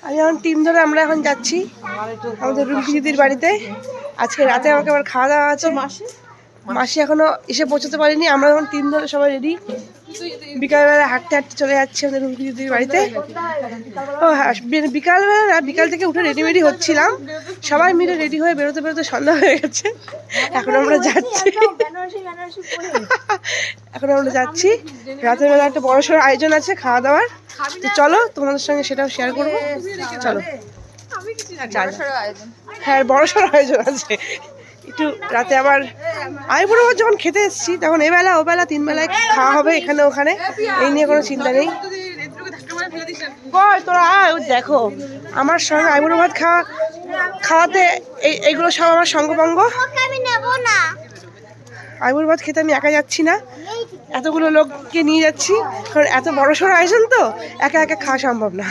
আমি এখন টিম ধরে আমরা এখন যাচ্ছি আমাদের রুমকি দিদির বাড়িতে। আজকে রাতে আমাকে আবার খাওয়া দাওয়া আছে। মাসি এখনো এসে পৌঁছাতে পারিনি। আমরা এখন টিম ধরে সবাই রেডি, বিকালবেলা হাঁটতে হাঁটতে চলে যাচ্ছি আমাদের রুমকি দিদির বাড়িতে। ও হ্যাঁ, বিকালবেলা বিকাল থেকে উঠে রেডি হচ্ছিলাম, সবাই মিলে রেডি হয়ে বেরোতে বেরোতে সন্ধ্যা হয়ে গেছে। এখন আমরা যাচ্ছি রাতের বেলা একটা বড়সড় আয়োজন আছে খাওয়া দাওয়ার। তো চলো তোমাদের সঙ্গে সেটাও শেয়ার করবো। চলো, হ্যাঁ বড়সড় আয়োজন আছে একটু রাতে। আবার আইবুড়ো ভাত যখন খেতে এসেছি তখন এবেলা ওবেলা 3 বেলায় খাওয়া হবে এখানে ওখানে, এই নিয়ে কোনো চিন্তা নেই। তোরা দেখো আমার সঙ্গে আইবুড়ো ভাত খাওয়াতে এইগুলো সব আমার সঙ্গভঙ্গ। আইবুড়ো ভাত খেতে আমি একা যাচ্ছি না, এতগুলো লোককে নিয়ে যাচ্ছি, কারণ এত বড়সড় আয়োজন তো একা একা খাওয়া সম্ভব না।